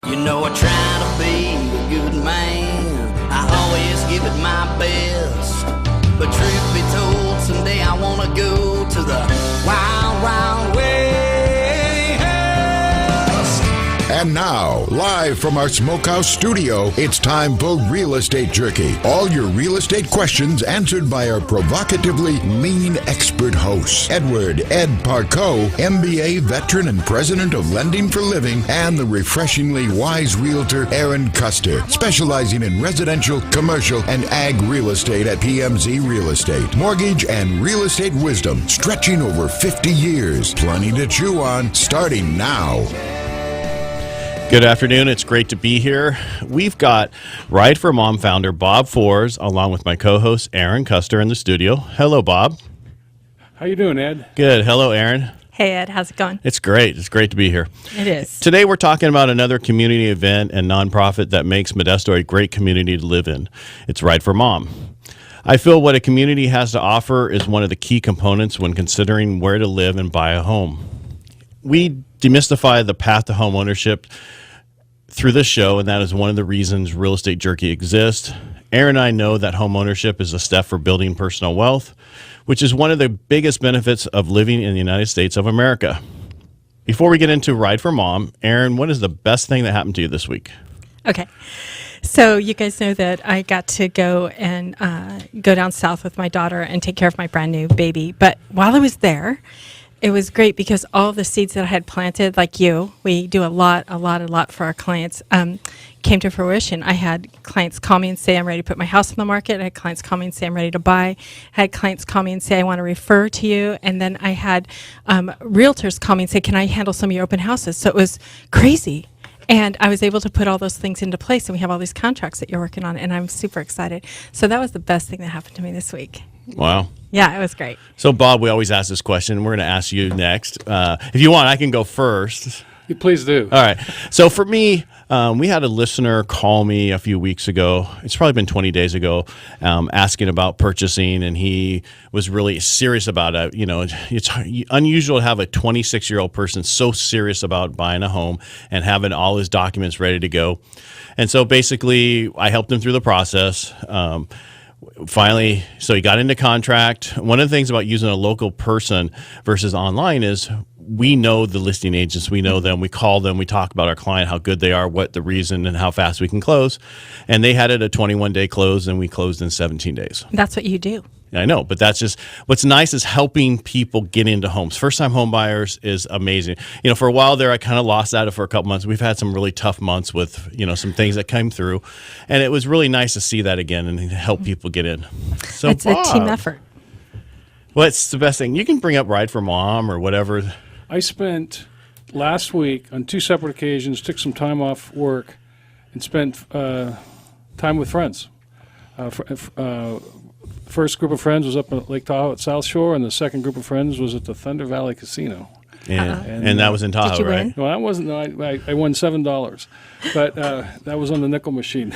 You know I try to be a good man, I always give it my best. But truth be told, someday I wanna go to the wild, wild west. And now, live from our Smokehouse studio, it's time for Real Estate Jerky. All your real estate questions answered by our provocatively lean expert hosts, Edward Ed Parcaut, MBA veteran and president of Lending for Living, and the refreshingly wise realtor, Erin Custer, specializing in residential, commercial, and ag real estate at PMZ Real Estate. Mortgage and real estate wisdom stretching over 50 years. Plenty to chew on, starting now. Good afternoon. It's great to be here. We've got Ride for Mom founder Bob Foers, along with my co-host Erin Custer in the studio. Hello, Bob. How you doing, Ed? Good. Hello, Erin. Hey, Ed. How's it going? It's great. It's great to be here. It is. Today we're talking about another community event and nonprofit that makes Modesto a great community to live in. It's Ride for Mom. I feel what a community has to offer is one of the key components when considering where to live and buy a home. We demystify the path to home ownership through this show, and that is one of the reasons Real Estate Jerky exists. Erin and I know that home ownership is a step for building personal wealth, which is one of the biggest benefits of living in the United States of America. Before we get into Ride for Mom, Erin, what is the best thing that happened to you this week? Okay. So you guys know that I got to go and go down south with my daughter and take care of my brand new baby. But while I was there, it was great because all the seeds that I had planted, like you, we do a lot for our clients, came to fruition. I had clients call me and say, I'm ready to put my house on the market. I had clients call me and say, I'm ready to buy. I had clients call me and say, I want to refer to you. And then I had realtors call me and say, can I handle some of your open houses? So it was crazy. And I was able to put all those things into place, and we have all these contracts that you're working on, and I'm super excited. So that was the best thing that happened to me this week. Wow. Yeah, it was great. So, Bob, we always ask this question. We're going to ask you next. If you want, I can go first. You please do. All right. So for me, we had a listener call me a few weeks ago. It's probably been 20 days ago, asking about purchasing, and he was really serious about it. You know, it's unusual to have a 26-year-old person so serious about buying a home and having all his documents ready to go. And so basically, I helped him through the process. Finally, so he got into contract. One of the things about using a local person versus online is we know the listing agents. We know them. We call them. We talk about our client, how good they are, what the reason, and how fast we can close. And they had it a 21-day close, and we closed in 17 days. That's what you do. I know, but that's just what's nice is helping people get into homes. First-time home buyers is amazing. You know, for a while there, I kind of lost that for a couple months. We've had some really tough months with, you know, some things that came through, and it was really nice to see that again and help people get in. So It's Bob, a team effort. What's the best thing? You can bring up Ride for Mom or whatever. I spent last week on 2 separate occasions, took some time off work, and spent time with friends. First group of friends was up at Lake Tahoe at South Shore, and the second group of friends was at the Thunder Valley Casino. And that was in Tahoe, right? Win? No, that wasn't. No, I won $7, but that was on the nickel machine.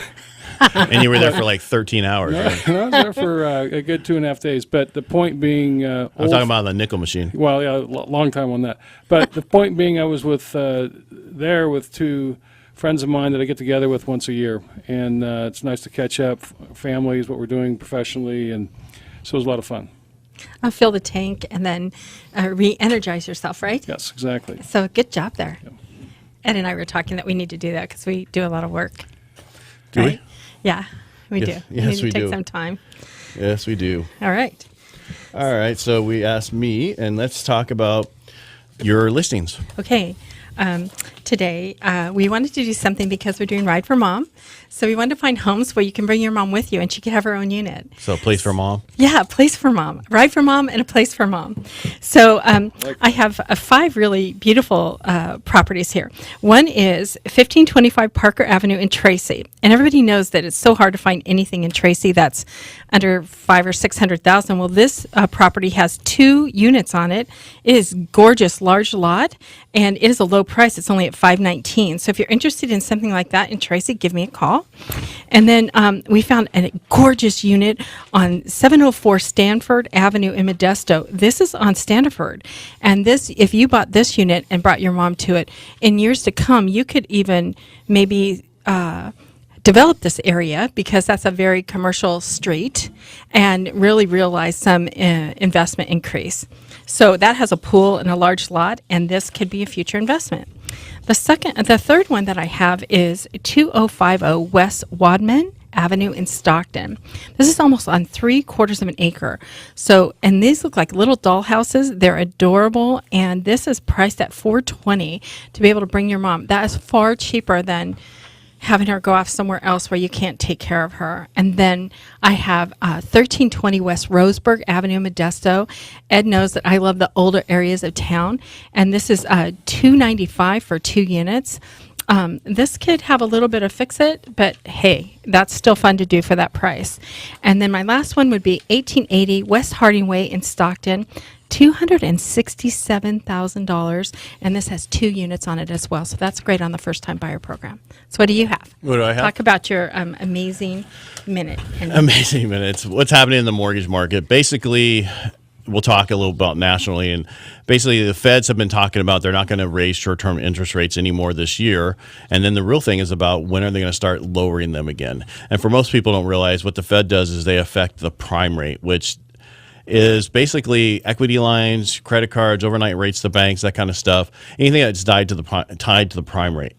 And you were there for like 13 hours, right? I was there for a good 2.5 days. But the point being, I'm talking about the nickel machine. Well, yeah, long time on that. But the point being, I was with there with 2 friends of mine that I get together with once a year, and it's nice to catch up. Families, what we're doing professionally, and so it was a lot of fun. I'll fill the tank and then re-energize yourself, right? Yes, exactly. So good job there. Yeah. Ed and I were talking that we need to do that because we do a lot of work. Do right? Yeah, we Yes. do. Yes, we need we to take do. some time. Yes, we do. All right. All right, so we asked me, and let's talk about your listings. Okay. Today, we wanted to do something because we're doing Ride for Mom. So we wanted to find homes where you can bring your mom with you and she could have her own unit. So, place for mom? Yeah, a place for mom. Ride for Mom and a place for mom. So I have 5 really beautiful properties here. One is 1525 Parker Avenue in Tracy. And everybody knows that it's so hard to find anything in Tracy that's under $500,000 or $600,000. Well, this property has 2 units on it. It is gorgeous, large lot, and it is a low price. It's only at 519. So if you're interested in something like that in Tracy, give me a call. And then we found a gorgeous unit on 704 Stanford Avenue in Modesto. This is on Stanford. And this, if you bought this unit and brought your mom to it, in years to come, you could even maybe develop this area, because that's a very commercial street, and really realize some investment increase. So that has a pool and a large lot, and this could be a future investment. The third one that I have is 2050 West Wadman Avenue in Stockton. This is almost on 3/4 of an acre. So, and these look like little doll houses. They're adorable, and this is priced at $420 to be able to bring your mom. That is far cheaper than having her go off somewhere else where you can't take care of her. And then I have 1320 West Roseburg Avenue, Modesto. Ed knows that I love the older areas of town, and this is $295 for 2 units. This could have a little bit of fix-it, but hey, that's still fun to do for that price. And then my last one would be 1880 West Harding Way in Stockton. $267,000, and this has 2 units on it as well. So that's great on the first-time buyer program. So what do you have? What do I have? Talk about your amazing minute. Amazing minutes. What's happening in the mortgage market? Basically, we'll talk a little about nationally, and basically the Feds have been talking about they're not going to raise short-term interest rates anymore this year, and then the real thing is about when are they going to start lowering them again. And for most people don't realize what the Fed does is they affect the prime rate, which is basically equity lines, credit cards, overnight rates to banks, that kind of stuff, anything that's tied to the prime rate.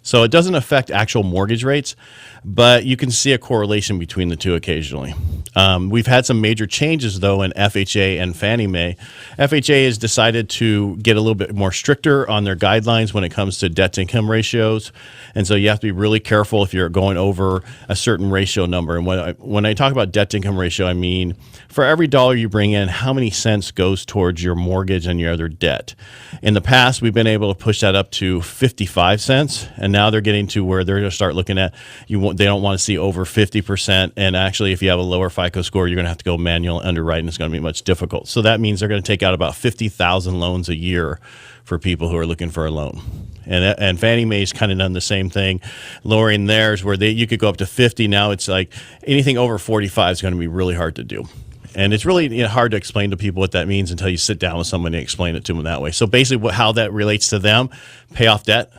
So it doesn't affect actual mortgage rates, but you can see a correlation between the two occasionally. We've had some major changes, though, in FHA and Fannie Mae. FHA has decided to get a little bit more stricter on their guidelines when it comes to debt-to-income ratios, and so you have to be really careful if you're going over a certain ratio number. And when I talk about debt-to-income ratio, I mean for every dollar you bring in, how many cents goes towards your mortgage and your other debt. In the past, we've been able to push that up to 55 cents, and now they're getting to where they're going to start looking at they don't want to see over 50%, and actually if you have a lower FICO score, you're going to have to go manual underwriting. It's going to be much difficult. So that means they're going to take out about 50,000 loans a year for people who are looking for a loan. And Fannie Mae's kind of done the same thing, lowering theirs where you could go up to 50. Now it's like anything over 45 is going to be really hard to do. And it's really hard to explain to people what that means until you sit down with someone and explain it to them that way. So basically how that relates to them, pay off debt,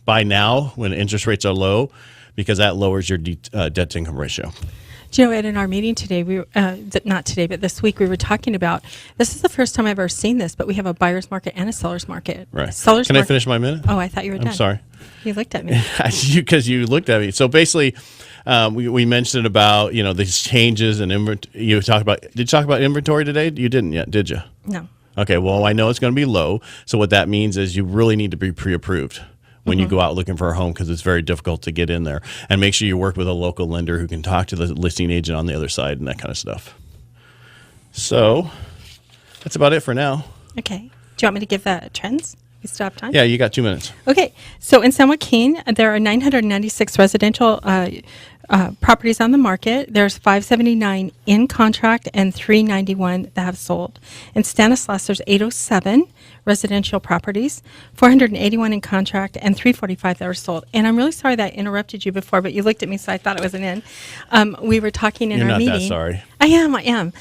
buy now when interest rates are low, because that lowers your debt-to-income ratio. Do you know, Ed, in our meeting today, not today, but this week, we were talking about, this is the first time I've ever seen this, but we have a buyer's market and a seller's market. Right. Can I finish my minute? Oh, I thought you were done. I'm sorry. You looked at me. Because you looked at me. So basically, we mentioned about, these changes and did you talk about inventory today? You didn't yet, did you? No. Okay, well, I know it's going to be low. So what that means is you really need to be pre-approved when you go out looking for a home, because it's very difficult to get in there. And make sure you work with a local lender who can talk to the listing agent on the other side and that kind of stuff. So that's about it for now. Okay. Do you want me to give the trends? We still have time? Yeah, you got 2 minutes. Okay. So in San Joaquin, there are 996 residential properties on the market. There's 579 in contract and 391 that have sold. In Stanislaus, there's 807 residential properties, 481 in contract, and 345 that are sold. And I'm really sorry that I interrupted you before, but you looked at me, so I thought it was an in. We were talking in our meeting. You're not that sorry. I am.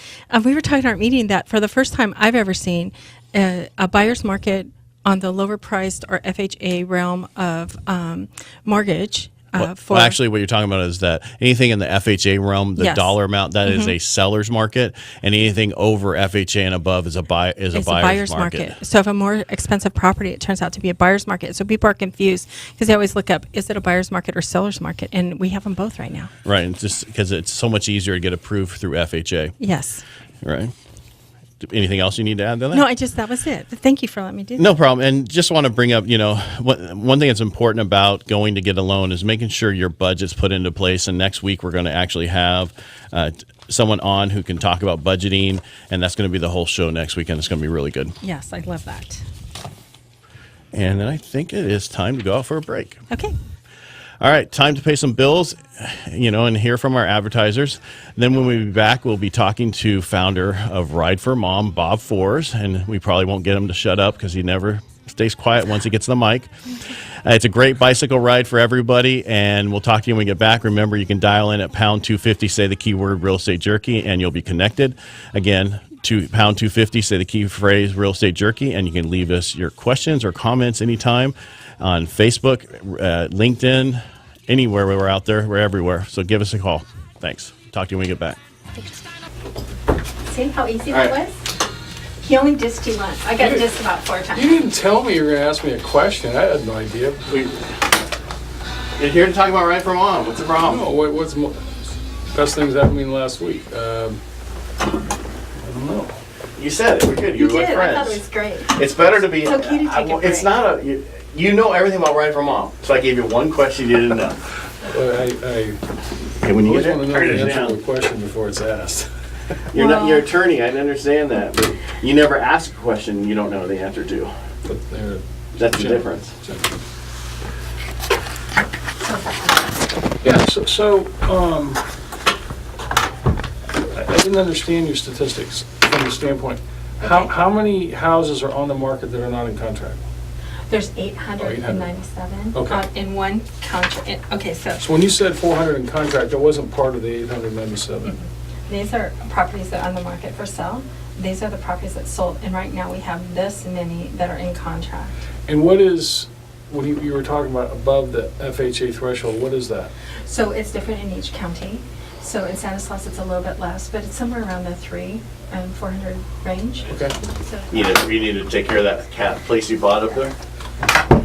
We were talking in our meeting that for the first time I've ever seen a buyer's market on the lower priced or FHA realm of mortgage. Actually, what you're talking about is that anything in the FHA realm, the dollar amount, that is a seller's market, and anything over FHA and above is a buyer's market. So if a more expensive property, it turns out to be a buyer's market. So people are confused because they always look up, is it a buyer's market or seller's market? And we have them both right now. Right, and just because it's so much easier to get approved through FHA. Yes. Right. Anything else you need to add to that? No, that was it. Thank you for letting me do that. No problem. And just want to bring up, one thing that's important about going to get a loan is making sure your budget's put into place. And next week we're going to actually have someone on who can talk about budgeting, and that's going to be the whole show next week, and it's going to be really good. Yes, I love that. And then I think it is time to go out for a break. Okay. All right, time to pay some bills, and hear from our advertisers. Then when we be back, we'll be talking to founder of Ride for Mom, Bob Fours, and we probably won't get him to shut up because he never stays quiet once he gets the mic. It's a great bicycle ride for everybody, and we'll talk to you when we get back. Remember, you can dial in at pound 250, say the keyword Real Estate Jerky, and you'll be connected. Again, to pound 250, say the key phrase Real Estate Jerky, and you can leave us your questions or comments anytime on Facebook, LinkedIn, anywhere we're out there. We're everywhere. So give us a call. Thanks. Talk to you when we get back. See how easy that was? He only dissed you once. I got dissed about 4 times. You didn't tell me you were going to ask me a question. I had no idea. You're here to talk about Right for Mom. What's the problem? No, what's best things happened to me last week? I don't know. You said it. We're good. You You're like did. friends. I thought it was great. It's better to be. It's okay to take a It's break. not a. You know everything about Right for Mom. So I gave you one question you didn't know. I Okay, when you always get want to there, know turn the it answer to down. a question before it's asked. You're not Well- your attorney. I understand that, but you never ask a question you don't know the answer to. But they're That's the difference. Yeah, so I didn't understand your statistics from the standpoint. How many houses are on the market that are not in contract? There's 897 Okay. in one contract. Okay, so So when you said 400 in contract, that wasn't part of the 897. these are properties that are on the market for sale. These are the properties that sold, and right now we have this many that are in contract. And what is, when you were talking about above the FHA threshold, what is that? So it's different in each county. So in Stanislaus, it's a little bit less, but it's somewhere around the 300 and 400 range. Okay. So, You need to take care of that cat place you bought up there.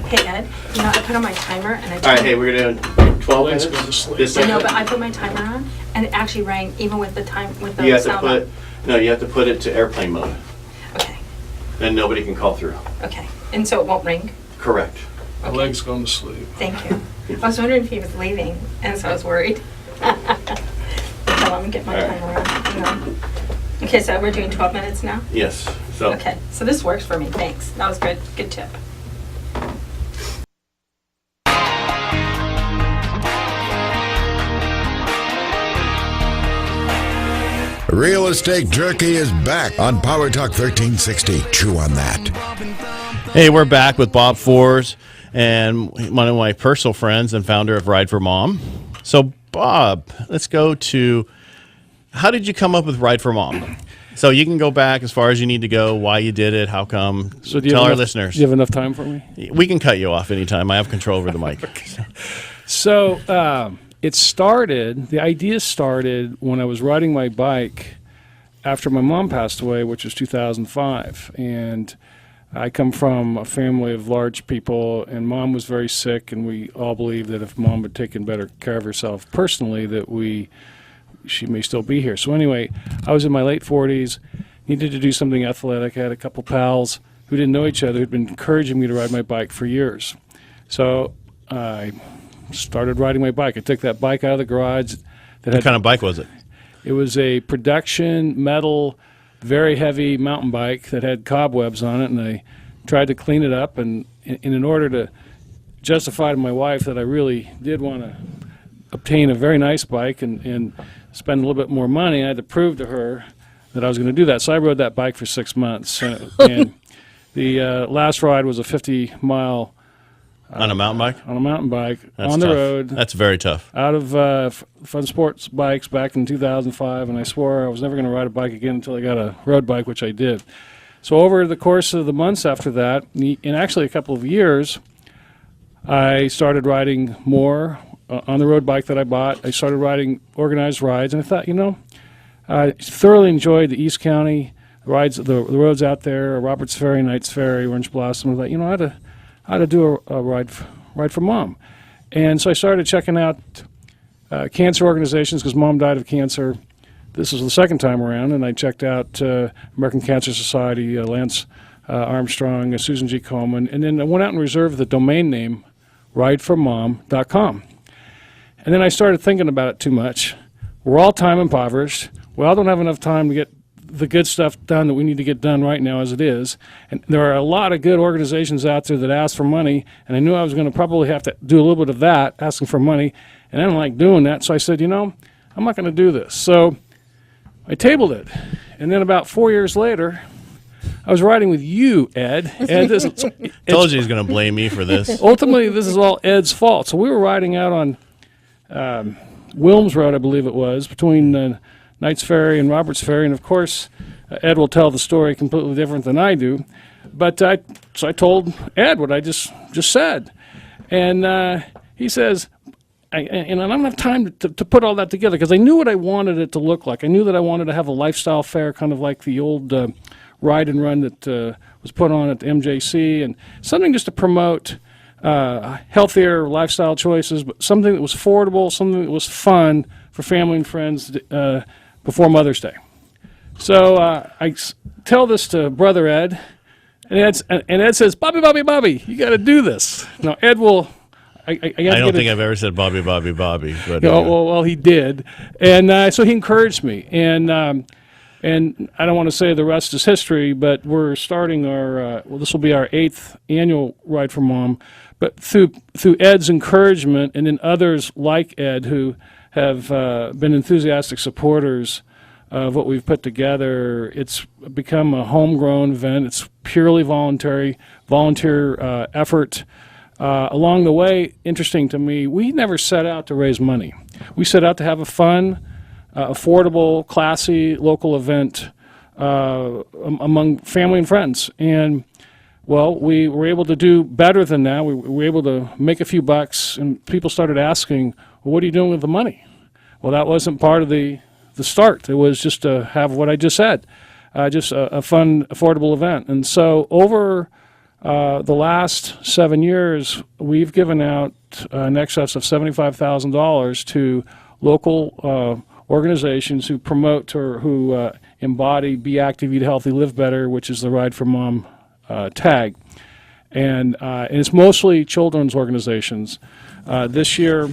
hey Ed, you know, I put on my timer and I. All right, hey, we're doing 12 Let's minutes. go to sleep. This I know, segment? but I put my timer on, and it actually rang even with the time with the You have to sound put on. you have to put it to airplane mode, Okay, and nobody can call through. okay, and so it won't ring. Correct. My leg's going to sleep. Thank you. I was wondering if he was leaving, and so I was worried. So let me get my All right. timer on. Hang on. Okay, so we're doing 12 minutes now. Yes. So Okay, so this works for me. Thanks. That was good. Good tip. Real Estate Jerky is back on Power Talk 1360. Chew on that. Hey, we're back with Bob Fours and one of my personal friends and founder of Ride for Mom. So, Bob, let's go to how did you come up with Ride for Mom? So you can go back as far as you need to go, why you did it, how come. So do you Tell have our enough- listeners. Do you have enough time for me? We can cut you off anytime. I have control over the mic. So the idea started when I was riding my bike after my mom passed away, which was 2005. And I come from a family of large people, and mom was very sick, and we all believed that if mom had taken better care of herself personally, that she may still be here. So anyway, I was in my late 40s, needed to do something athletic. I had a couple pals who didn't know each other, who'd been encouraging me to ride my bike for years. So I started riding my bike. I took that bike out of the garage. What kind of bike was it? It was a production metal, very heavy mountain bike that had cobwebs on it, and I tried to clean it up. And in order to justify to my wife that I really did want to obtain a very nice bike and spend a little bit more money, I had to prove to her that I was going to do that. So I rode that bike for 6 months. And the last ride was a 50-mile On a mountain bike? on a mountain bike That's on the tough. road. That's very tough. Out of Fun Sports Bikes back in 2005, and I swore I was never going to ride a bike again until I got a road bike, which I did. So over the course of the months after that, in actually a couple of years, I started riding more on the road bike that I bought. I started riding organized rides, and I thought, I thoroughly enjoyed the East County rides, the roads out there, Roberts Ferry, Knights Ferry, Orange Blossom. I thought, I ought to do a ride for mom. And so I started checking out cancer organizations because mom died of cancer. This was the second time around, and I checked out American Cancer Society, Lance Armstrong, Susan G. Komen, and then I went out and reserved the domain name rideformom.com. And then I started thinking about it too much. We're all time impoverished. We all don't have enough time to get the good stuff done that we need to get done right now as it is. And there are a lot of good organizations out there that ask for money, and I knew I was going to probably have to do a little bit of that, asking for money, and I don't like doing that. So I said, I'm not going to do this. So I tabled it. And then about 4 years later, I was riding with you, Ed. And Told you he's going to blame me for this. ultimately, this is all Ed's fault. So we were riding out on Wilms Road, I believe it was, between Knights Ferry and Roberts Ferry. And, of course, Ed will tell the story completely different than I do. But so I told Ed what I just said. And he says, and I don't have time to put all that together because I knew what I wanted it to look like. I knew that I wanted to have a lifestyle fair, kind of like the old ride and run that was put on at the MJC, and something just to promote healthier lifestyle choices, but something that was affordable, something that was fun for family and friends before Mother's Day. So I tell this to Brother Ed, and Ed says, Bobby, you got to do this. Now, Ed will... I don't think I've ever said Bobby. But well, he did, and so he encouraged me, and I don't want to say the rest is history, but we're starting our this will be our 8th annual Ride for Mom, but through Ed's encouragement, and then others like Ed who have been enthusiastic supporters of what we've put together, it's become a homegrown event. It's purely volunteer effort. Along the way, interesting to me, we never set out to raise money. We set out to have a fun, affordable, classy local event among family and friends. And, well, we were able to do better than that. We were able to make a few bucks, and people started asking, well, what are you doing with the money? Well, that wasn't part of the start. It was just to have what I just said, just a fun, affordable event. And so over... the last 7 years, we've given out in excess of $75,000 to local organizations who promote or who embody Be Active, Eat Healthy, Live Better, which is the Ride for Mom tag. And it's mostly children's organizations. This year,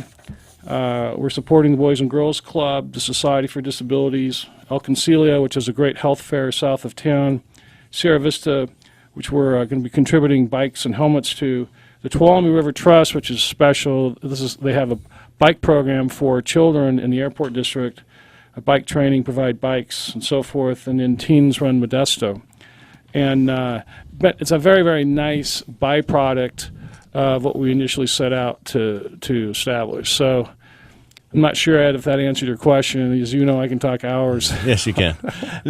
we're supporting the Boys and Girls Club, the Society for Disabilities, El Concilio, which is a great health fair south of town, Sierra Vista, which we're going to be contributing bikes and helmets to, the Tuolumne River Trust, which is special. They have a bike program for children in the airport district, a bike training, provide bikes and so forth, and then Teens Run Modesto. And but it's a very, very nice byproduct of what we initially set out to establish. So I'm not sure, Ed, if that answered your question. As you know, I can talk hours. Yes, you can.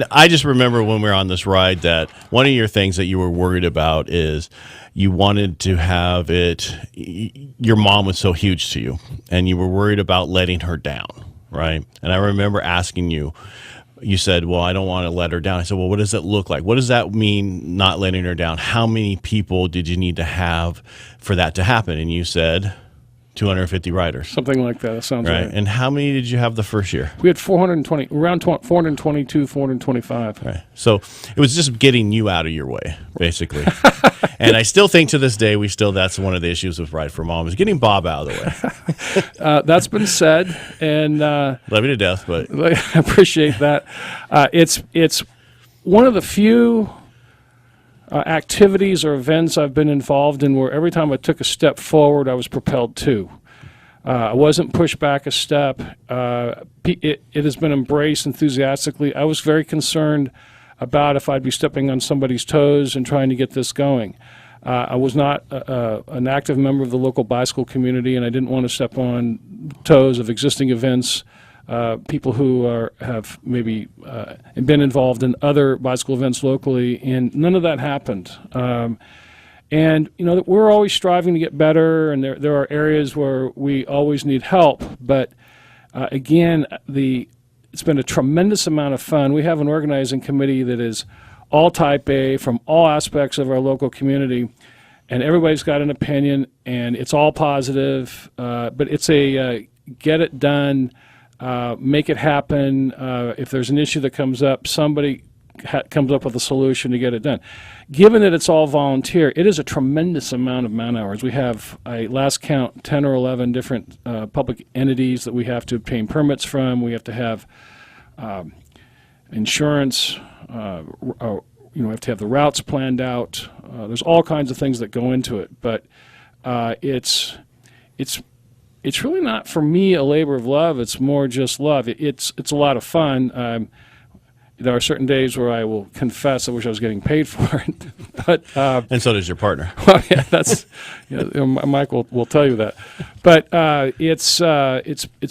I just remember when we were on this ride that one of your things that you were worried about is you wanted to have it, your mom was so huge to you, and you were worried about letting her down, right? And I remember asking you, you said, well, I don't want to let her down. I said, well, what does it look like? What does that mean, not letting her down? How many people did you need to have for that to happen? And you said... 250 riders. Something like that. That sounds right. And how many did you have the first year? We had 422, 425. Right. So it was just getting you out of your way, basically. And I still think to this day, that's one of the issues with Ride for Mom is getting Bob out of the way. That's been said. And love you to death, but I appreciate that. It's one of the few activities or events I've been involved in where every time I took a step forward, I was propelled too. I wasn't pushed back a step. It has been embraced enthusiastically. I was very concerned about if I'd be stepping on somebody's toes and trying to get this going. I was not an active member of the local bicycle community, and I didn't want to step on toes of existing events. People who have maybe been involved in other bicycle events locally, and none of that happened. And we're always striving to get better, and there are areas where we always need help. But again, it's been a tremendous amount of fun. We have an organizing committee that is all Type A from all aspects of our local community, and everybody's got an opinion, and it's all positive. But it's a get it done. Make it happen. If there's an issue that comes up, somebody comes up with a solution to get it done. Given that it's all volunteer, it is a tremendous amount of man-hours. We have, last count, 10 or 11 different public entities that we have to obtain permits from. We have to have insurance. We have to have the routes planned out. There's all kinds of things that go into it. But it's really not, for me, a labor of love. It's more just love. It's a lot of fun. there are certain days where I will confess I wish I was getting paid for it. But And so does your partner. well, yeah, that's Mike will tell you that. But it's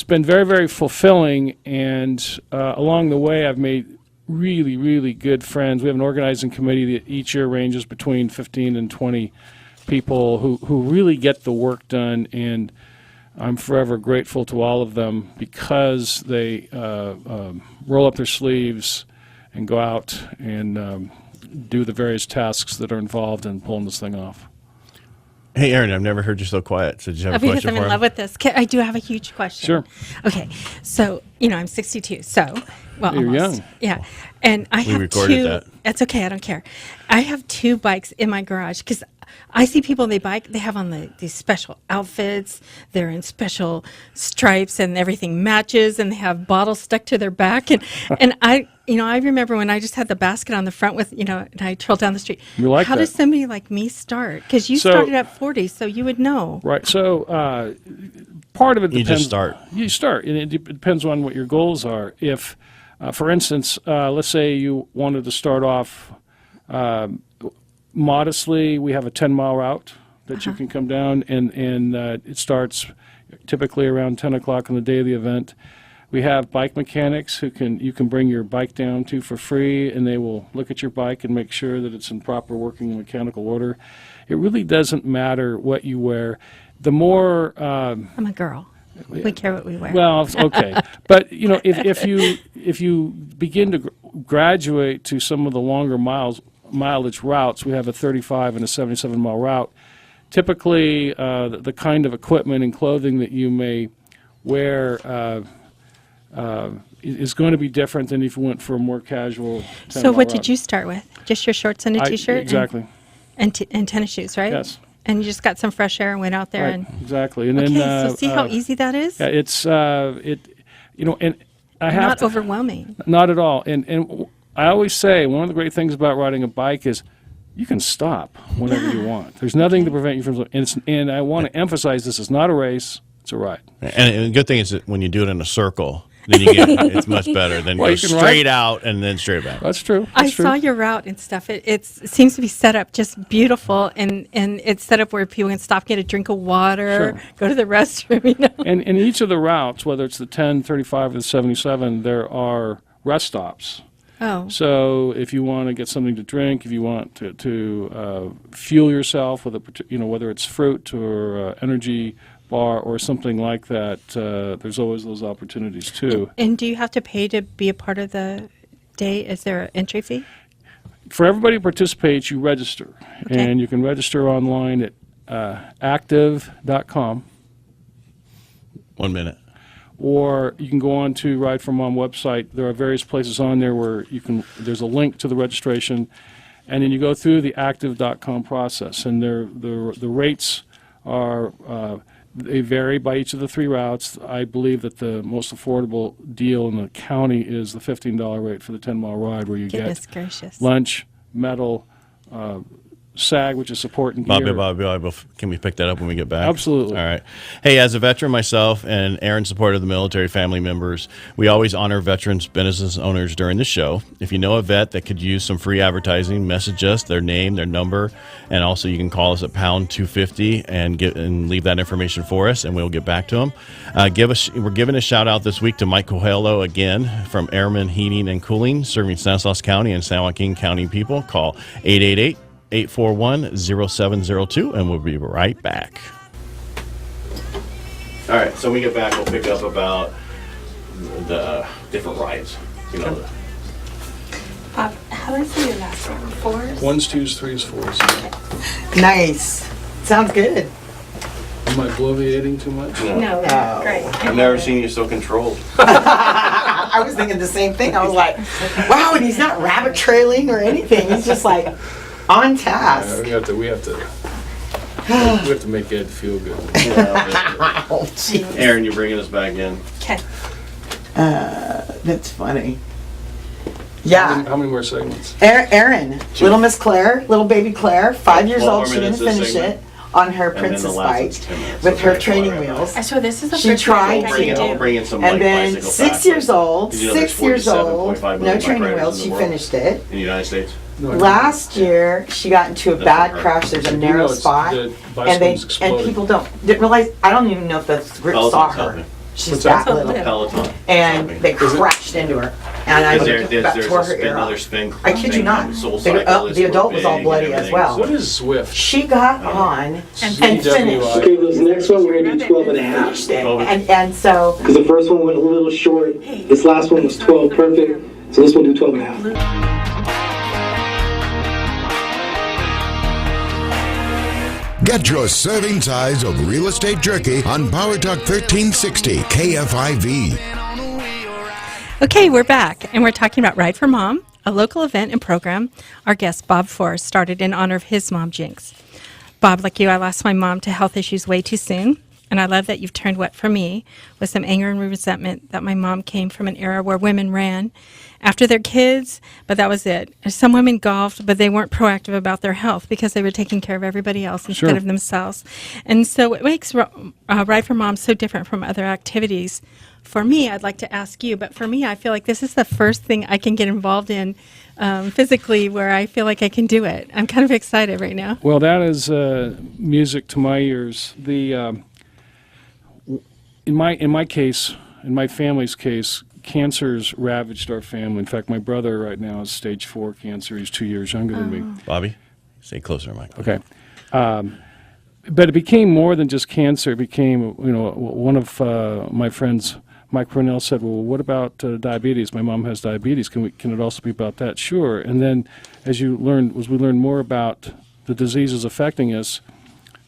been very, very fulfilling, and along the way I've made really, really good friends. We have an organizing committee that each year ranges between 15 and 20 people who really get the work done, and I'm forever grateful to all of them because they roll up their sleeves and go out and do the various tasks that are involved in pulling this thing off. Hey, Erin, I've never heard you so quiet. So did you have a Because question I'm for in him? love with this. I do have a huge question. Sure. Okay. So, I'm 62. So, well, You're almost. young. Yeah. And I have recorded two. that. That's okay. I don't care. I have 2 bikes in my garage because I see people, they have on these special outfits. They're in special stripes and everything matches, and they have bottles stuck to their back. And I remember when I just had the basket on the front with, and I trolled down the street. You like How that? does somebody like me start? Because you So- started at 40, so you would know. Right. So part of it You depends. just start. You start, and it depends on what your goals are. If, for instance, let's say you wanted to start off modestly, we have a 10-mile route that you can come down, and it starts typically around 10 o'clock on the day of the event. We have bike mechanics you can bring your bike down to for free, and they will look at your bike and make sure that it's in proper working mechanical order. It really doesn't matter what you wear. The more I'm a girl. We care what we wear. well, okay, but if you begin to graduate to some of the longer mileage routes, we have a 35 and a 77-mile route. Typically, the kind of equipment and clothing that you may wear is going to be different than if you went for a more casual 10-mile So what route. did you start with? Just your shorts and a t-shirt? Exactly. And tennis shoes, right? Yes. And you just got some fresh air and went out there Right. and Exactly. And okay. then So see how easy that is? yeah, it's and I have Not to, overwhelming. not at all. And I always say one of the great things about riding a bike is you can stop whenever you want. There's nothing to prevent you from. And I want to emphasize this is not a race; it's a ride. And the good thing is that when you do it in a circle, then you get it's much better than Well, go you can straight ride- out and then straight back. That's true. I That's true. saw your route and stuff. It seems to be set up just beautiful, and it's set up where people can stop, get a drink of water, Sure. go to the restroom. And in each of the routes, whether it's the 10, 35, or the 77, there are rest stops. Oh, So if you want to get something to drink, if you want to fuel yourself with whether it's fruit or energy bar or something like that, there's always those opportunities too. and do you have to pay to be a part of the day? Is there an entry fee? For everybody who participates, you register, Okay. and you can register online at active.com, 1 minute. or you can go on to Ride for Mom website. There are various places on there where there's a link to the registration, and then you go through the active.com process, and the rates are they vary by each of the 3 routes. I believe that the most affordable deal in the county is the $15 rate for the 10-mile ride, where you Goodness get gracious. lunch, metal, SAG, which is support and gear. Bobby, can we pick that up when we get back? Absolutely. All right. Hey, as a veteran myself and Erin supported the military family members, we always honor veterans business owners during the show. If you know a vet that could use some free advertising, message us their name, their number, and also you can call us at pound 250 and leave that information for us, and we'll get back to them. We're giving a shout out this week to Mike Coelho again from Airman Heating and Cooling, serving Stanislaus County and San Joaquin County people. Call 888-841-0702, and we'll be right back. All right, so when we get back, we'll pick up about the different rides. Bob, how do I say your last name? 4s? 1s, 2s, 3s, 4s. Nice. Sounds good. Am I bloviating too much? No, great. I've never seen you so controlled. I was thinking the same thing. I was like, wow, and he's not rabbit trailing or anything. He's just like on task. We have to make Ed feel good. Oh, jeez. Erin, you're bringing us back in. Okay. That's funny. Yeah. How many more segments? Erin, little Miss Claire, little baby Claire, 5 years 12 old. She minutes didn't this finish segment. it. on her And then the princess last bike one's 10 minutes, with so her that's training why I- wheels. So this is the She first tried thing I to. can I'll do. bring in some And like then bicycle 6 facts, years like, old, you know, there's 6 years old, 47.5 no million training bike riders wheels, in she the world. finished it. In the United States. Last year, she got into a That's bad right. crash. There's a You know narrow it's- spot, the and bicycle's exploding. people didn't realize. I don't even know if the group saw Peloton's her. helping. She's What's that that? little, Peloton. and they crashed into her, and I There's about tore her ear another off. spin. I kid you not. The adult was all bloody as well. What is Zwift? She got on and finished. Okay, this next one we're gonna do 12 and a half. Finished it. And so Because the first one went a little short. This last one was 12 perfect. So this one will do 12 and a half. Get your serving size of real estate jerky on Power Talk 1360 KFIV. Okay, we're back, and we're talking about Ride for Mom, a local event and program our guest Bob Forrest started in honor of his mom, Jinx. Bob, like you, I lost my mom to health issues way too soon, and I love that you've turned what for me was some anger and resentment that my mom came from an era where women ran after their kids, but that was it. Some women golfed, but they weren't proactive about their health because they were taking care of everybody else instead Sure. of themselves. And so it makes Ride for Mom so different from other activities. For me, I'd like to ask you, but for me, I feel like this is the first thing I can get involved in physically where I feel like I can do it. I'm kind of excited right now. Well, that is music to my ears. In my case, in my family's case, cancer's ravaged our family. In fact, my brother right now is stage 4 cancer. He's 2 years younger than me. Bobby, stay closer, Mike. Okay. But it became more than just cancer. It became, one of my friends, Mike Purnell, said, well, what about diabetes? My mom has diabetes. Can it also be about that? Sure. And then as we learn more about the diseases affecting us,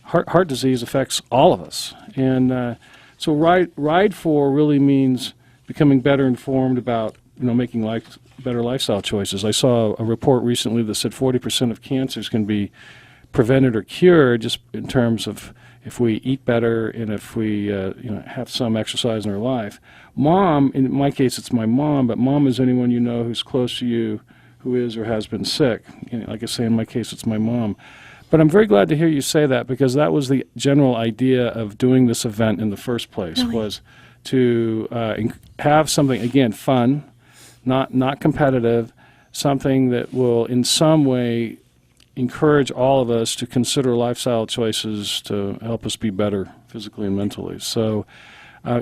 heart disease affects all of us. And so ride for really means becoming better informed about making better lifestyle choices. I saw a report recently that said 40% of cancers can be prevented or cured just in terms of if we eat better and if we have some exercise in our life. Mom, in my case it's my mom, but mom is anyone you know who's close to you who is or has been sick. Like I say, in my case it's my mom. But I'm very glad to hear you say that, because that was the general idea of doing this event in the first place, was to have something, again, fun, not competitive, something that will in some way encourage all of us to consider lifestyle choices to help us be better physically and mentally. So,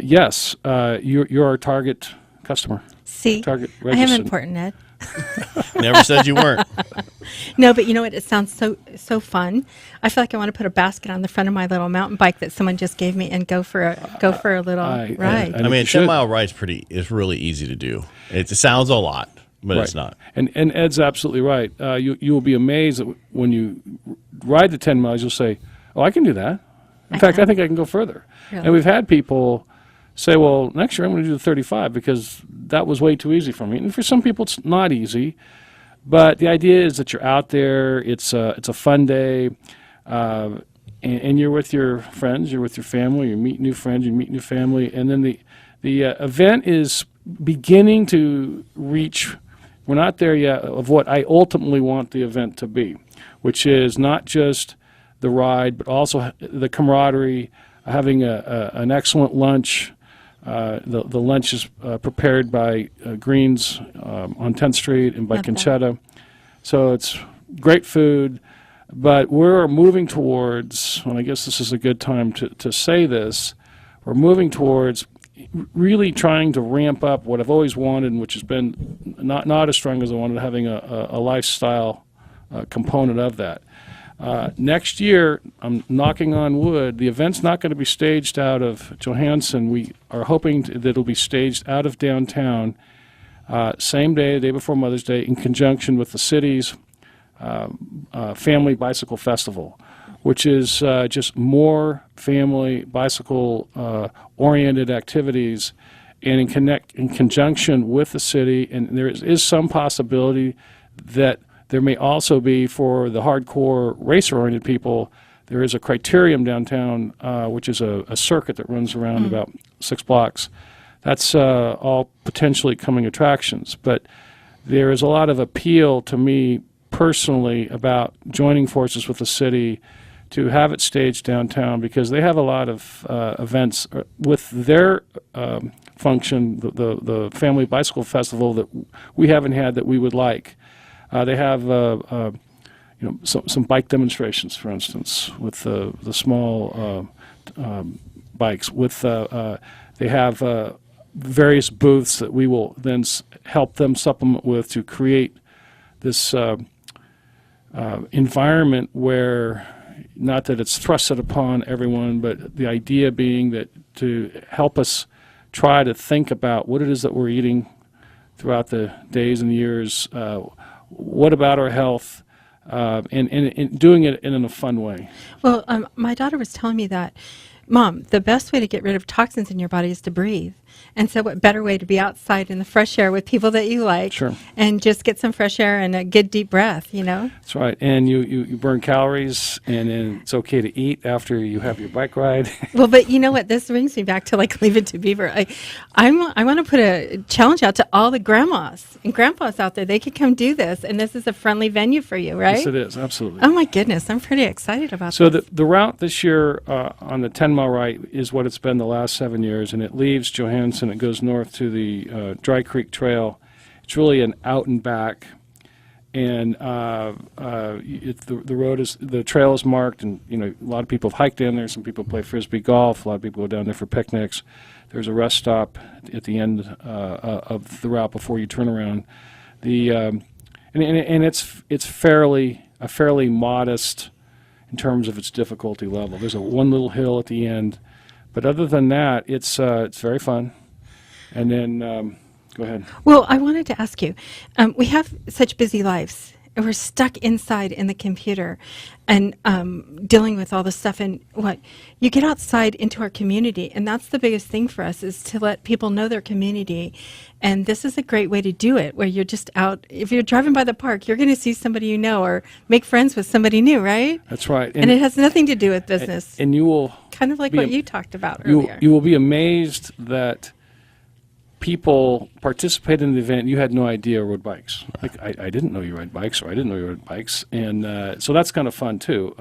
yes, you're our target customer. See, Target I am registered. important, Ed. Never said you weren't. No, but you know what? It sounds so fun. I feel like I want to put a basket on the front of my little mountain bike that someone just gave me and go for a little ride. I mean, a 10-mile ride is really easy to do. It sounds a lot, but it's not. And Ed's absolutely right. You will be amazed that when you ride the 10 miles, you'll say, "Oh, I can do that." In fact, I think I can go further. Really? And we've had people say, "Well, next year I'm going to do the 35 because that was way too easy for me." And for some people, it's not easy. But the idea is that you're out there. It's a fun day, and you're with your friends. You're with your family. You meet new friends. You meet new family, and then the event is beginning to reach. We're not there yet of what I ultimately want the event to be, which is not just the ride, but also the camaraderie, having an excellent lunch. The lunch is prepared by Greens on 10th Street and by Love that. Conchetta. So it's great food, but we're moving towards, and I guess this is a good time to say this, we're moving towards really trying to ramp up what I've always wanted, which has been not as strong as I wanted, having a lifestyle component of that. Next year, I'm knocking on wood, the event's not going to be staged out of Johansen. We are hoping that it'll be staged out of downtown, same day, the day before Mother's Day, in conjunction with the city's Family Bicycle Festival, which is just more family bicycle-oriented activities, and in conjunction with the city. And there is some possibility that there may also be, for the hardcore racer-oriented people, there is a criterium downtown, which is a circuit that runs around about 6 blocks. That's all potentially coming attractions. But there is a lot of appeal to me personally about joining forces with the city to have it staged downtown because they have a lot of events with their function, the Family Bicycle Festival that we haven't had that we would like. They have some bike demonstrations, for instance, with the small bikes. With they have various booths that we will then help them supplement with to create this environment where, not that it's thrusted upon everyone, but the idea being that to help us try to think about what it is that we're eating throughout the days and years, what about our health, and doing it in a fun way. Well, my daughter was telling me that, Mom, the best way to get rid of toxins in your body is to breathe. And so what better way to be outside in the fresh air with people that you like, Sure. and just get some fresh air and a good deep breath, That's right. And you burn calories, and then it's okay to eat after you have your bike ride. Well, but you know what? This brings me back to Leave It to Beaver. I want to put a challenge out to all the grandmas and grandpas out there. They could come do this, and this is a friendly venue for you, right? Yes, it is. Absolutely. Oh, my goodness. I'm pretty excited about So this. the route this year on the 10-mile ride is what it's been the last 7 years, and it leaves Johansen. It goes north to the Dry Creek Trail. It's really an out and back, and the trail is marked, and a lot of people have hiked down there. Some people play frisbee golf. A lot of people go down there for picnics. There's a rest stop at the end of the route before you turn around. And it's fairly modest in terms of its difficulty level. There's one little hill at the end, but other than that, it's very fun. And then, go ahead. Well, I wanted to ask you, we have such busy lives, and we're stuck inside in the computer and dealing with all this stuff. And you get outside into our community, and that's the biggest thing for us, is to let people know their community. And this is a great way to do it, where you're just out. If you're driving by the park, you're going to see somebody you know or make friends with somebody new, right? That's right. And it has nothing to do with business. And you will... Kind of like what you talked about earlier. You will be amazed that people participate in the event. You had no idea rode bikes. Like I didn't know you rode bikes, or I didn't know you rode bikes, and so that's kind of fun too.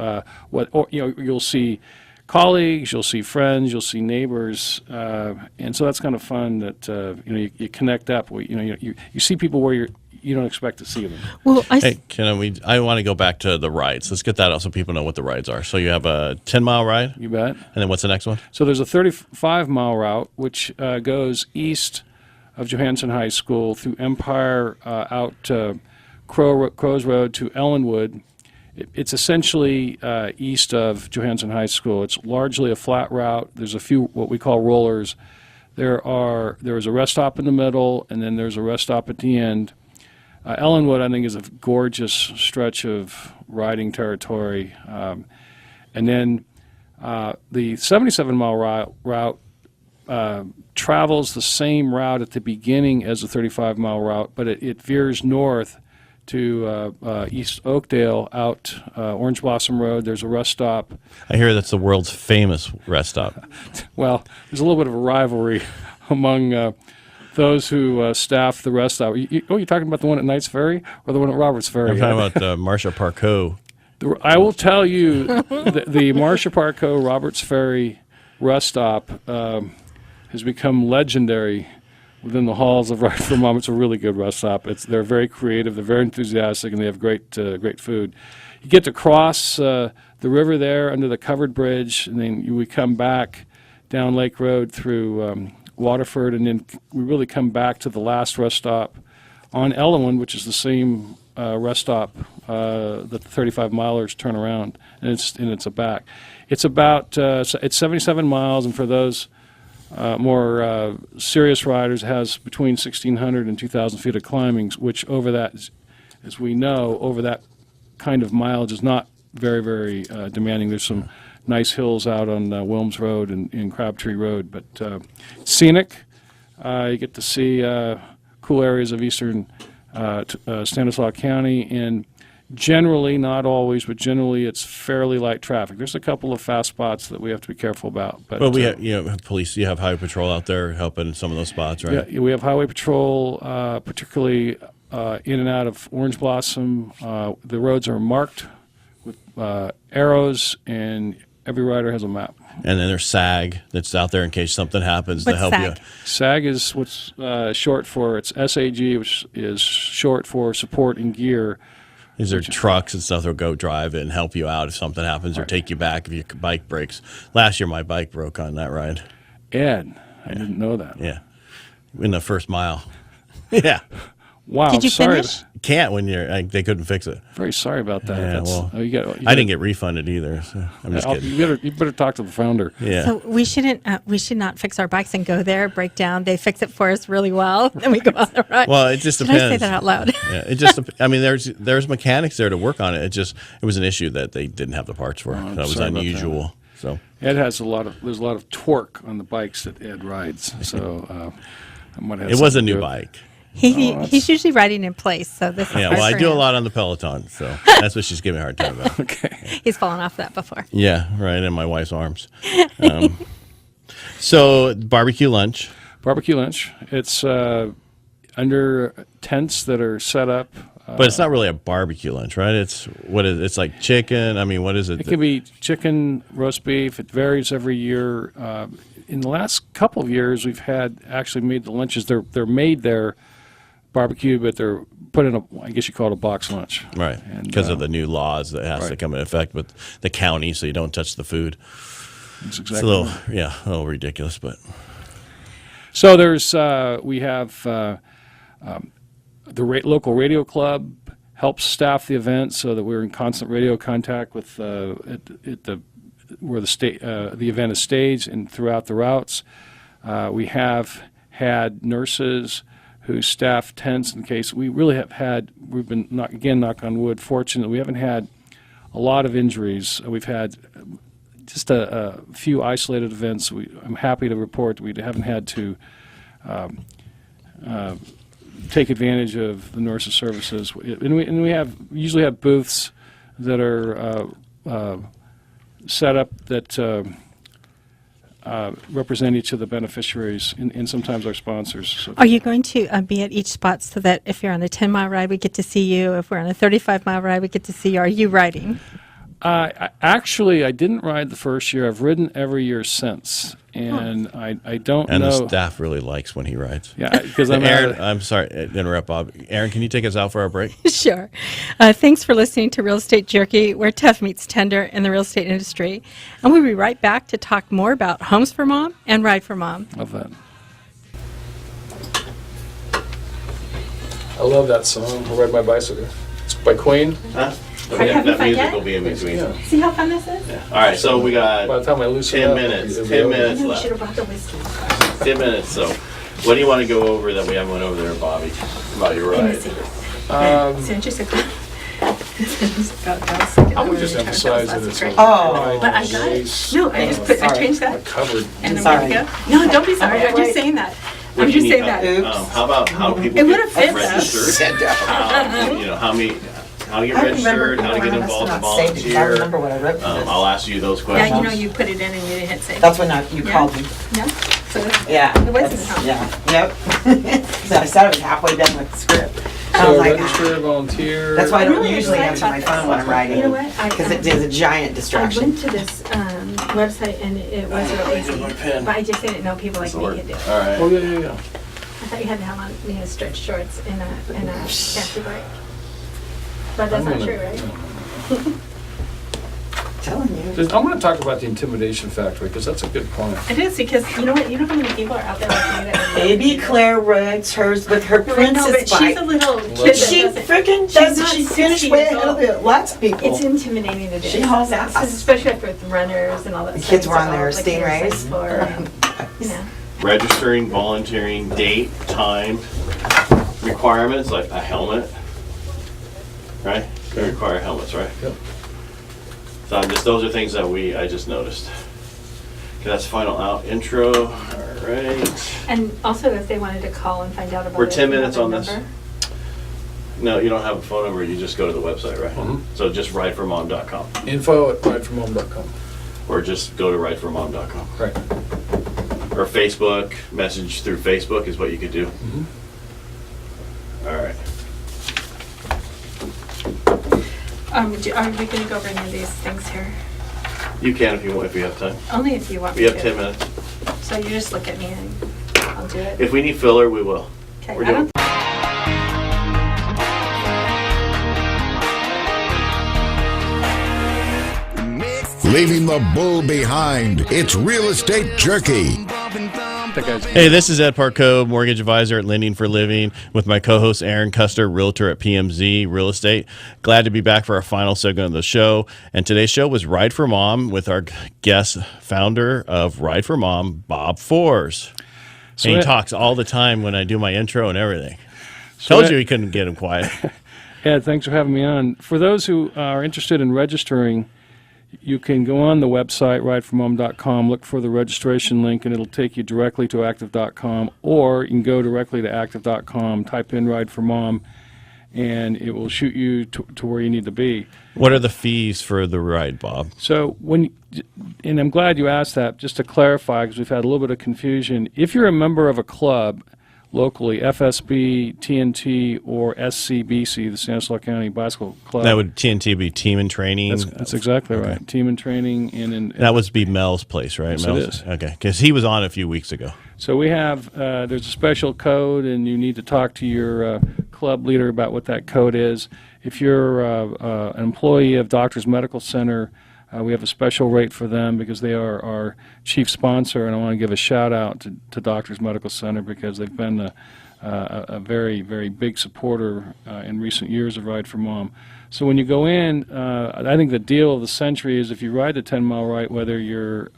You'll see colleagues, you'll see friends, you'll see neighbors, and so that's kind of fun that you connect up. You see people where you don't expect to see them. Well, I want to go back to the rides. Let's get that out so people know what the rides are. So you have a 10-mile ride? You bet. And then what's the next one? So there's a 35-mile route, which goes east of Johansen High School through Empire out to Crows Road to Ellenwood. It's essentially east of Johansen High School. It's largely a flat route. There's a few what we call rollers. There is a rest stop in the middle, and then there's a rest stop at the end. Ellenwood, I think, is a gorgeous stretch of riding territory. And then the 77-mile route travels the same route at the beginning as the 35-mile route, but it veers north to East Oakdale out Orange Blossom Road. There's a rest stop. I hear that's the world's famous rest stop. Well, there's a little bit of a rivalry among those who staff the rest stop. You're talking about the one at Knights Ferry or the one at Roberts Ferry? I'm talking about Marcia Parcaut. I will tell you, the Marcia Parcaut Roberts Ferry rest stop has become legendary within the halls of Right for Mom. It's a really good rest stop. They're very creative, they're very enthusiastic, and they have great food. You get to cross the river there under the covered bridge, and then we come back down Lake Road through Waterford, and then we really come back to the last rest stop on Ellenwood, which is the same rest stop that the 35-milers turn around, and it's a back. It's about it's 77 miles, and for those more serious riders, has between 1,600 and 2,000 feet of climbing, which over that, as we know, over that kind of mileage is not very, very demanding. There's some nice hills out on Wilms Road and Crabtree Road, but scenic. You get to see cool areas of eastern Stanislaus County, and generally, not always, but generally it's fairly light traffic. There's a couple of fast spots that we have to be careful about. But well, we have police. You have highway patrol out there helping some of those spots, right? Yeah, we have highway patrol, particularly in and out of Orange Blossom. The roads are marked with arrows, and every rider has a map. And then there's SAG that's out there in case something happens to What's help SAG? you. SAG is what's short for, it's SAG, which is short for support and gear. These are trucks and stuff that'll go drive it and help you out if something happens or take you back if your bike breaks. Last year, my bike broke on that ride. Ed, I didn't know that. Yeah. In the first mile. Yeah. Wow. Did you sorry. finish? Can't when they couldn't fix it. Very sorry about that. Yeah, well, you I didn't get refunded either. So I'm just kidding. You better talk to the founder. Yeah. So we should not fix our bikes and go there, break down. They fix it for us really well, then we go on the ride. Well, it just Did depends. I say that out loud? Yeah, it just. I mean, there's mechanics there to work on it. It was an issue that they didn't have the parts for. I'm That was sorry about unusual. So Ed has there's a lot of torque on the bikes that Ed rides. So I might have it was a something to new do with- bike. He's usually riding in place, so this is Yeah. hard Well, I for do a him. lot on the Peloton, so that's what she's giving me a hard time about. Okay. He's fallen off that before. Yeah, right in my wife's arms. So barbecue lunch. Barbecue lunch. It's under tents that are set up. But it's not really a barbecue lunch, right? It's like chicken. I mean, what is it? It can be chicken, roast beef. It varies every year. In the last couple of years, we've actually made the lunches. They're made there, barbecue, but they're put in I guess you call it a box lunch. Right, And, because of the new laws that has to right. come in effect with the county, so you don't touch the food. That's It's exactly a little ridiculous, but So we have the local radio club helps staff the event so that we're in constant radio contact with where the event is staged and throughout the routes. We have had nurses who staff tents in case we've been, knock on wood, fortunate we haven't had a lot of injuries. We've had just a few isolated events. I'm happy to report that we haven't had to take advantage of the nurses' services. And we usually have booths that are set up that represent each of the beneficiaries and sometimes our sponsors. So Are you going to be at each spot so that if you're on a 10-mile ride, we get to see you? If we're on a 35-mile ride, we get to see you? Are you riding? Actually, I didn't ride the first year. I've ridden every year since, and I don't and know. the staff really likes when he rides. Yeah, because I'm Erin, I'm sorry to interrupt, Bob. Erin, can you take us out for our break? Sure. Thanks for listening to Real Estate Jerky, where tough meets tender in the real estate industry. And we'll be right back to talk more about Homes for Mom and Ride for Mom. Love that. I love that song. I Ride My Bicycle. It's by Queen. Huh? Are you having that fun music yet? will be in between. Yeah. See how fun this is? All right, so we got By the time I loosen 10 up, minutes. it'll be 10 over. minutes We should have left. brought the whiskey. 10 minutes. So, what do you want to go over that we haven't went over there, Bobby? About your Let me ride. see. Um, So just I would just emphasize that it's a Oh. ride But I and got it. race. No, I just put, I changed I that. covered. And I'm Sorry. ready to go. No, don't be sorry. I'm Wait. just saying that. What I'm do you just need saying help? that. Oops. How about how people It get would've fit, though. registered? How you get registered, how to get involved and I volunteer. remember what I wrote for this. I'll ask you those Yeah, questions. you know, you put it in and you didn't hit save. That's when you Yeah. called me. No? So Yeah. It wasn't that's- helpful. Yeah. Yep. So I said I was halfway done with the script. I was So like, register, volunteer. that's why I don't I'm really usually excited answer my about phone when I'm this. writing. You know what? Because it is a giant I distraction. went to this website and it was real easy. But I just didn't know people like me could do it. All right. Oh, yeah. I thought you had to have on stretch shorts and a fancy bike. But that's not true, right? Telling you. I'm going to talk about the intimidation factor because that's a good point. It is because you know what? You know how many people are out there like me that Baby Claire rides hers with her No, but princess she's a bike. little kid She that doesn't. freaking She's does it. not She 60 finished way years ahead of old. lots of people. It's intimidating to do. She hauls That's- ass. especially after with runners and all that. The stuff. kids were So on their like Stingrays. for, you know. Registering, volunteering, date, time, requirements like a helmet, right? We require helmets, right? Yep. So those are things that I just noticed. Okay, that's final out intro. All right. And also, if they wanted to call and find out about We're it, 10 you have minutes a on this. number? No, you don't have a phone number. You just go to the website, right? Mhm. So just rideformom.com info@rideformom.com. or just go to rideformom.com. Right. Or Facebook, message through Facebook is what you could do. Mm-hmm. All right. Are we going to go over any of these things here? You can if you want, if you have time. Only if you want We me have to. 10 minutes. So you just look at me and I'll do it. If we need filler, we will. Okay. We're I don't Leaving the bull behind. It's Real Estate Jerky. Hey, this is Ed Parcaut, mortgage advisor at Lending for Living, with my co-host Erin Custer, realtor at PMZ Real Estate. Glad to be back for our final segment of the show. And today's show was Ride for Mom with our guest, founder of Ride for Mom, Bob Fours. And he talks all the time when I do my intro and everything. Told you he couldn't get him quiet. Ed, thanks for having me on. For those who are interested in registering, you can go on the website, rideformom.com, look for the registration link, and it'll take you directly to active.com, or you can go directly to active.com, type in Ride for Mom, and it will shoot you to where you need to be. What are the fees for the ride, Bob? So and I'm glad you asked that, just to clarify, because we've had a little bit of confusion. If you're a member of a club locally, FSB, TNT, or SCBC, the Stanislaus County Bicycle Club. That would TNT be Team and Training? That's exactly right. Team and Training. That would be Mel's place, right? Yes, Mel's? it is. Okay, because he was on a few weeks ago. So we have, there's a special code, and you need to talk to your club leader about what that code is. If you're an employee of Doctors Medical Center, we have a special rate for them because they are our chief sponsor, and I want to give a shout out to Doctors Medical Center because they've been a very, very big supporter in recent years of Ride for Mom. So when you go in, I think the deal of the century is if you ride the 10-mile ride, whether you're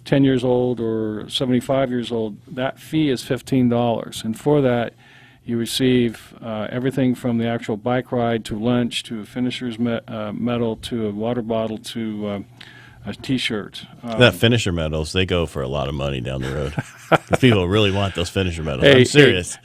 10 years old or 75 years old, that fee is $15. And for that, you receive everything from the actual bike ride to lunch to a finisher's medal to a water bottle to a T-shirt. That finisher medals, they go for a lot of money down the road. People really want those finisher medals. I'm serious.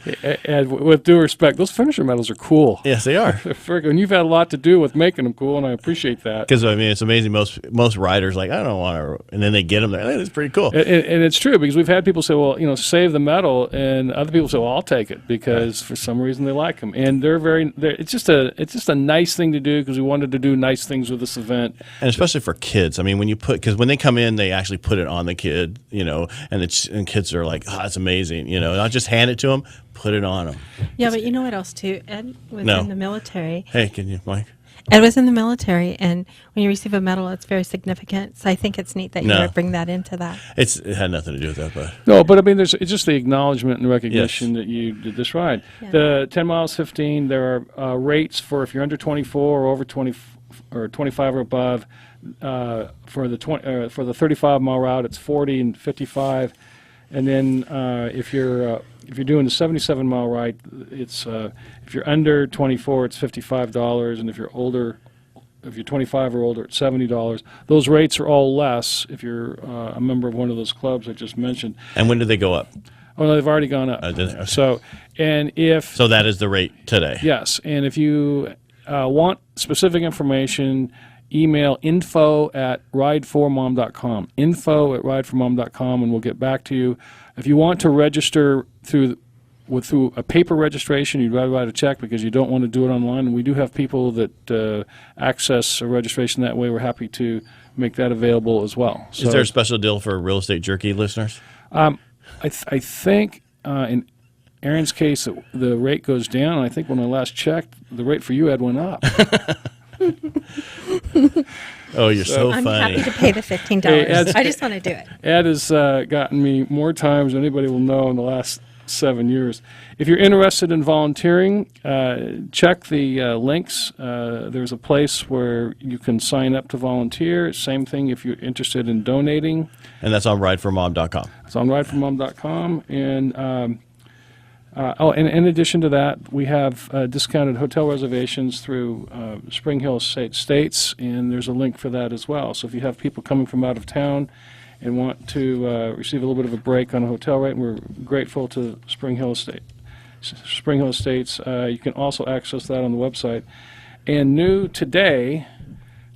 And with due respect, those finisher medals are cool. Yes, they are. And you've had a lot to do with making them cool, and I appreciate that. Because, I mean, it's amazing. Most riders like, I don't want to, and then they get them there. Hey, that's pretty cool. And it's true, because we've had people say, well, save the medal, and other people say, well, I'll take it, because for some reason they like them. And it's just a nice thing to do, because we wanted to do nice things with this event. And especially for kids. I mean, because when they come in, they actually put it on the kid, and kids are like, oh, that's amazing, not just hand it to them, put it on them. Yeah, but you know what else too? Ed was in the military. Hey, can you, Mike? Ed was in the military, and when you receive a medal, it's very significant. So I think it's neat that you would bring that into that. It had nothing to do with that, but no. But I mean, it's just the acknowledgement and recognition that you did this ride. Yeah. The 10 miles, 15. There are rates for if you're under 24 or over 20 or 25 or above. For the 35-mile route, it's 40 and 55. And then if you're doing the 77-mile ride, it's if you're under 24, it's $55, and if you're 25 or older, it's $70. Those rates are all less if you're a member of one of those clubs I just mentioned. And when did they go up? Oh, no, they've already gone up. Okay. So that is the rate today. Yes, and if you want specific information, email info@rideformom.com. info@rideformom.com, and we'll get back to you. If you want to register through a paper registration, you'd rather write a check because you don't want to do it online. And we do have people that access a registration that way. We're happy to make that available as well. Is there a special deal for Real Estate Jerky listeners? I think in Erin's case, the rate goes down. I think when I last checked, the rate for you, Ed, went up. Oh, you're so I'm funny. happy to pay the $15. Hey, I just want to do it. Ed has gotten me more times than anybody will know in the last 7 years. If you're interested in volunteering, check the links. There's a place where you can sign up to volunteer. Same thing if you're interested in donating. And that's on rideformom.com. It's on rideformom.com. And and in addition to that, we have discounted hotel reservations through Spring Hill Estates, and there's a link for that as well. So if you have people coming from out of town and want to receive a little bit of a break on a hotel rate, and we're grateful to Spring Hill Estates. You can also access that on the website. And new today,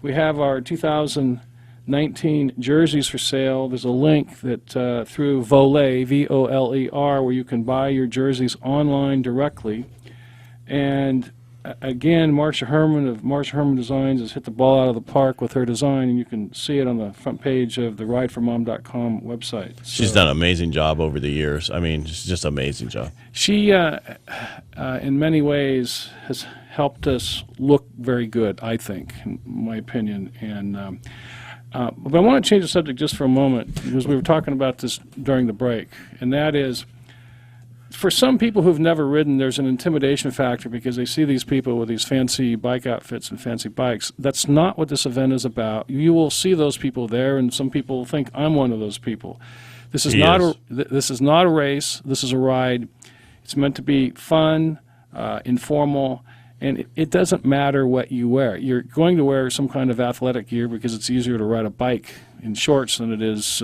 we have our 2019 jerseys for sale. There's a link that through Voler, Voler, where you can buy your jerseys online directly. And again, Marcia Herman of Marcia Herman Designs has hit the ball out of the park with her design, and you can see it on the front page of the rideformom.com website. She's done an amazing job over the years. I mean, just an amazing job. She, in many ways, has helped us look very good, I think, in my opinion. And but I want to change the subject just for a moment, because we were talking about this during the break, and that is, for some people who've never ridden, there's an intimidation factor because they see these people with these fancy bike outfits and fancy bikes. That's not what this event is about. You will see those people there, and some people think I'm one of those people. This is not a race. This is a ride. It's meant to be fun, informal, and it doesn't matter what you wear. You're going to wear some kind of athletic gear because it's easier to ride a bike in shorts than it is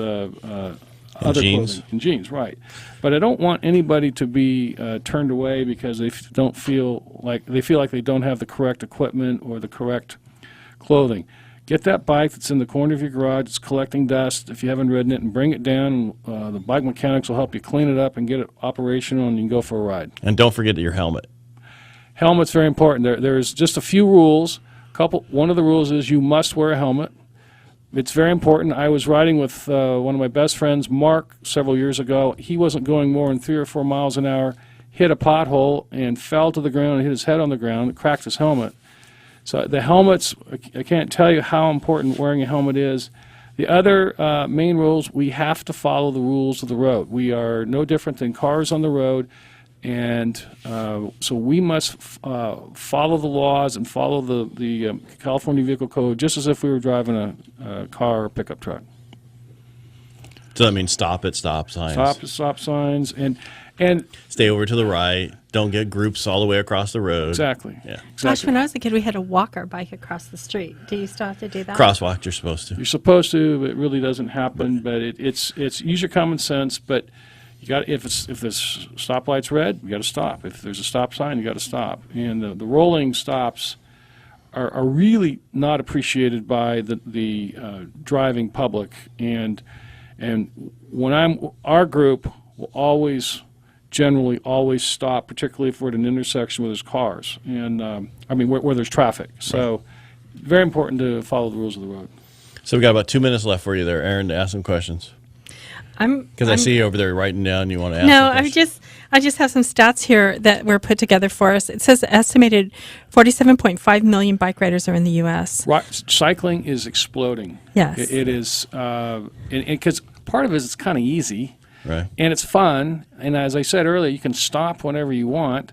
other jeans. clothing. In jeans, right. But I don't want anybody to be turned away because they don't feel like they don't have the correct equipment or the correct clothing. Get that bike that's in the corner of your garage. It's collecting dust if you haven't ridden it, and bring it down. The bike mechanics will help you clean it up and get it operational, and you can go for a ride. And don't forget your helmet. Helmet's very important. There's just a few rules. One of the rules is you must wear a helmet. It's very important. I was riding with one of my best friends, Mark, several years ago. He wasn't going more than 3 or 4 miles an hour, hit a pothole, and fell to the ground and hit his head on the ground, cracked his helmet. So the helmets, I can't tell you how important wearing a helmet is. The other main rules, we have to follow the rules of the road. We are no different than cars on the road. And so we must follow the laws and follow the California Vehicle Code just as if we were driving a car or pickup truck. So that means stop at stop signs. Stop at stop signs and stay over to the right. Don't get groups all the way across the road. Exactly. Yeah. Gosh, when I was a kid, we had to walk our bike across the street. Do you still have to do that? Crosswalk, you're supposed to. You're supposed to, but it really doesn't happen. But it's use your common sense. But you got if the stoplight's red, you got to stop. If there's a stop sign, you got to stop. And the rolling stops are really not appreciated by the driving public. And when our group will generally always stop, particularly if we're at an intersection where there's cars and where there's traffic. So very important to follow the rules of the road. So we got about 2 minutes left for you there, Erin, to ask some questions. Because I see you over there writing down. You want to ask? No, I just have some stats here that were put together for us. It says estimated 47.5 million bike riders are in the U.S. Right, cycling is exploding. Yes, it is, because part of it is it's kind of easy, right, and it's fun. And as I said earlier, you can stop whenever you want,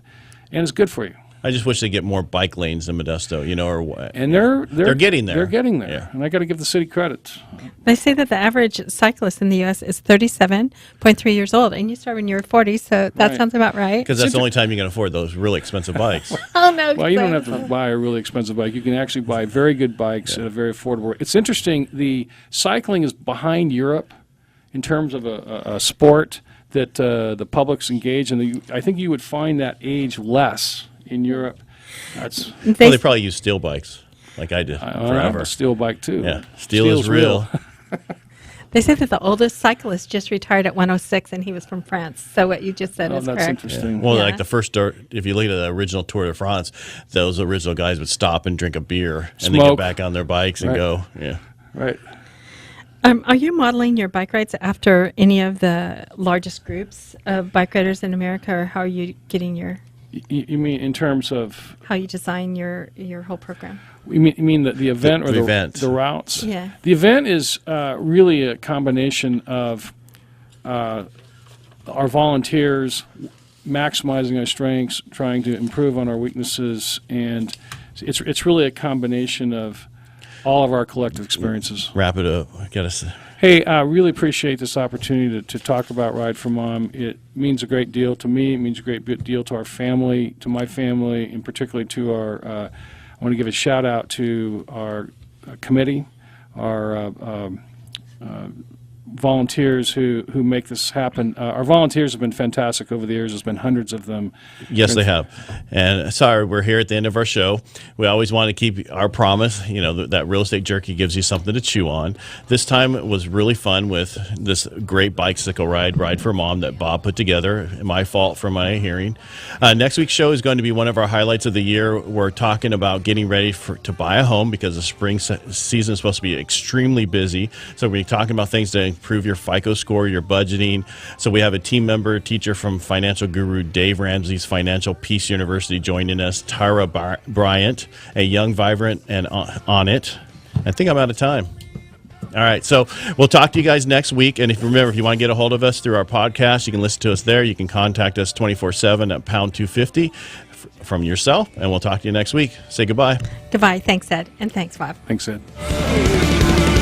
and it's good for you. I just wish they get more bike lanes in Modesto, or what? And they're getting there. They're getting there, yeah. And I got to give the city credit. They say that the average cyclist in the U.S. is 37.3 years old, and you start when you were 40, so that Right. sounds about right. Because that's the only time you can afford those really expensive bikes. Oh no! Well, you don't have to buy a really expensive bike. You can actually buy very good bikes at a very affordable rate. It's interesting. The cycling is behind Europe in terms of a sport that the public's engaged in. I think you would find that age less in Europe. They probably use steel bikes, like I did I have forever. a steel bike too. Yeah, steel is real. They say that the oldest cyclist just retired at 106, and he was from France. So what you just said is That's correct. interesting. Well, Yeah. like the first, if you look at the original Tour de France, those original guys would stop and drink a beer and then get Smoke. back on their bikes and Right. go. Yeah. Right. Are you modeling your bike rides after any of the largest groups of bike riders in America, or how are you getting your? You mean in terms of? How you design your whole program? You mean the event or The event. the routes? Yeah. The event is really a combination of our volunteers maximizing our strengths, trying to improve on our weaknesses, and it's really a combination of all of our collective experiences. Wrap it up. I gotta say. Hey, I really appreciate this opportunity to talk about Ride for Mom. It means a great deal to me. It means a great deal to our family, to my family, and particularly to our, I want to give a shout out to our committee, our volunteers who make this happen. Our volunteers have been fantastic over the years. There's been hundreds of them. Yes, they have. And sorry, we're here at the end of our show. We always want to keep our promise, that Real Estate Jerky gives you something to chew on. This time it was really fun with this great bicycle ride for Mom that Bob put together. My fault for my hearing. Next week's show is going to be one of our highlights of the year. We're talking about getting ready to buy a home because the spring season is supposed to be extremely busy. So we're talking about things to improve your FICO score, your budgeting. So we have a team member, teacher from financial guru Dave Ramsey's Financial Peace University joining us, Tyra Bryant, a young, vibrant, and on it. I think I'm out of time. All right, so we'll talk to you guys next week. And if you want to get a hold of us through our podcast, you can listen to us there. You can contact us 24/7 at pound 250 from your cell, and we'll talk to you next week. Say goodbye. Goodbye. Thanks, Ed. And thanks, Bob. Thanks, Ed.